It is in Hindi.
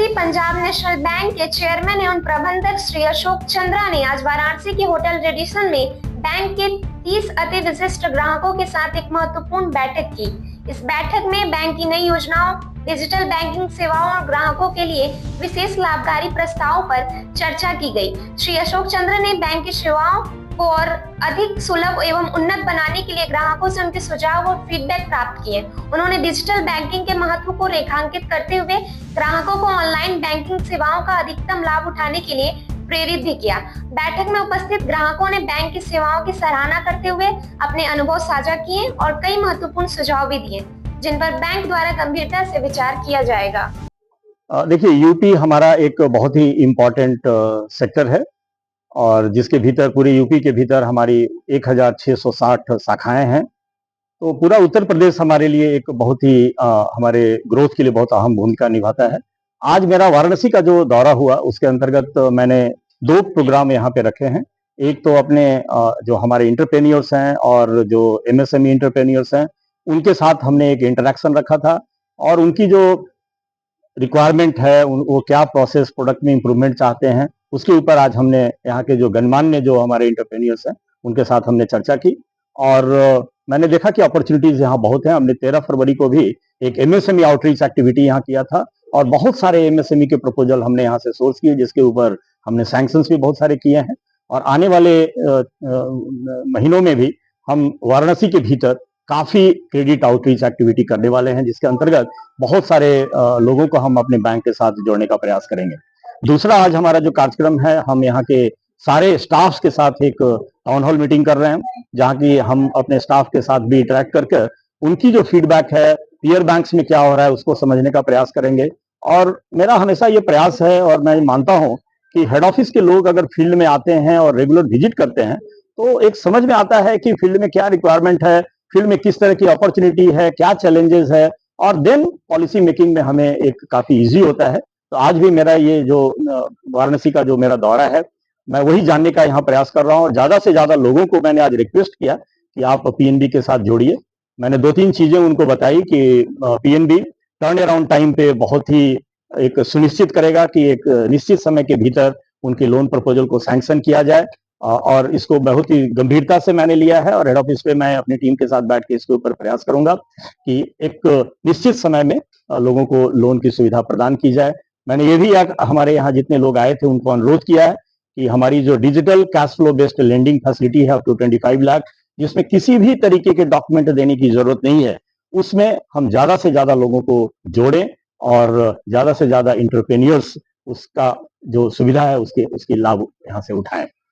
वाराणसी पंजाब नेशनल बैंक के चेयरमैन एवं प्रबंधक श्री अशोक चंद्रा ने आज वाराणसी के होटल रेडिसन में बैंक के 30 अति विशिष्ट ग्राहकों के साथ एक महत्वपूर्ण बैठक की। इस बैठक में बैंक की नई योजनाओं, डिजिटल बैंकिंग सेवाओं और ग्राहकों के लिए विशेष लाभकारी प्रस्तावों पर चर्चा की गई। श्री अशोक चंद्र ने बैंक की सेवाओं को और अधिक सुलभ एवं उन्नत बनाने के लिए ग्राहकों से उनके सुझाव और फीडबैक प्राप्त किए। उन्होंने डिजिटल बैंकिंग के महत्व को रेखांकित करते हुए ग्राहकों को ऑनलाइन बैंकिंग सेवाओं का अधिकतम लाभ उठाने के लिए प्रेरित भी किया। बैठक में उपस्थित ग्राहकों ने बैंक की सेवाओं की सराहना करते हुए अपने अनुभव साझा किए और कई महत्वपूर्ण सुझाव भी दिए, जिन पर बैंक द्वारा गंभीरता से विचार किया जाएगा। देखिए, यूपी हमारा एक बहुत ही इम्पोर्टेंट सेक्टर है और जिसके भीतर पूरे यूपी के भीतर हमारी 1660 शाखाएं हैं। तो पूरा उत्तर प्रदेश हमारे लिए एक बहुत ही हमारे ग्रोथ के लिए बहुत अहम भूमिका निभाता है। आज मेरा वाराणसी का जो दौरा हुआ उसके अंतर्गत मैंने 2 प्रोग्राम यहाँ पे रखे हैं। एक तो अपने जो हमारे इंटरप्रेन्योर्स हैं और जो एमएसएमई इंटरप्रेन्योर्स हैं उनके साथ हमने एक इंटरेक्शन रखा था और उनकी जो रिक्वायरमेंट है वो क्या प्रोसेस प्रोडक्ट में इंप्रूवमेंट चाहते हैं उसके ऊपर आज हमने यहाँ के जो गणमान्य जो हमारे इंटरप्रेन्योर्स हैं उनके साथ हमने चर्चा की और मैंने देखा कि अपॉर्चुनिटीज यहाँ बहुत हैं। हमने 13 फरवरी को भी एक एमएसएमई आउटरीच एक्टिविटी यहाँ किया था और बहुत सारे एमएसएमई के प्रपोजल हमने यहाँ से सोर्स किए, जिसके ऊपर हमने सैंक्शंस भी बहुत सारे किए हैं और आने वाले महीनों में भी हम वाराणसी के भीतर काफी क्रेडिट आउटरीच एक्टिविटी करने वाले हैं, जिसके अंतर्गत बहुत सारे लोगों को हम अपने बैंक के साथ जोड़ने का प्रयास करेंगे। दूसरा, आज हमारा जो कार्यक्रम है, हम यहाँ के सारे स्टाफ के साथ एक टाउन हॉल मीटिंग कर रहे हैं, जहाँ की हम अपने स्टाफ के साथ भी इंटरेक्ट करके उनकी जो फीडबैक है पीयर बैंक्स में क्या हो रहा है उसको समझने का प्रयास करेंगे। और मेरा हमेशा ये प्रयास है और मैं मानता हूँ कि हेड ऑफिस के लोग अगर फील्ड में आते हैं और रेगुलर विजिट करते हैं तो एक समझ में आता है कि फील्ड में क्या रिक्वायरमेंट है, फील्ड में किस तरह की अपॉर्चुनिटी है, क्या चैलेंजेस है और देन पॉलिसी मेकिंग में हमें एक काफी इजी होता है। तो आज भी मेरा ये जो वाराणसी का जो मेरा दौरा है, मैं वही जानने का यहाँ प्रयास कर रहा हूँ और ज्यादा से ज्यादा लोगों को मैंने आज रिक्वेस्ट किया कि आप पीएनबी के साथ जोड़िए। मैंने 2-3 चीजें उनको बताई कि पीएनबी टर्न अराउंड टाइम पे बहुत ही एक सुनिश्चित करेगा कि एक निश्चित समय के भीतर उनके लोन प्रपोजल को सैंक्शन किया जाए और इसको बहुत ही गंभीरता से मैंने लिया है और हेड ऑफिस पे मैं अपनी टीम के साथ बैठ के इसके ऊपर प्रयास करूंगा कि एक निश्चित समय में लोगों को लोन की सुविधा प्रदान की जाए। मैंने ये भी हमारे यहाँ जितने लोग आए थे उनको अनुरोध किया है कि हमारी जो digital cash flow based lending facility है अप टू 25 लाख, जिसमें किसी भी तरीके के डॉक्यूमेंट देने की जरूरत नहीं है, उसमें हम ज्यादा से ज्यादा लोगों को जोड़ें और ज्यादा से ज्यादा इंटरप्रेन्योर्स उसका जो सुविधा है उसके लाभ यहाँ से उठाएं।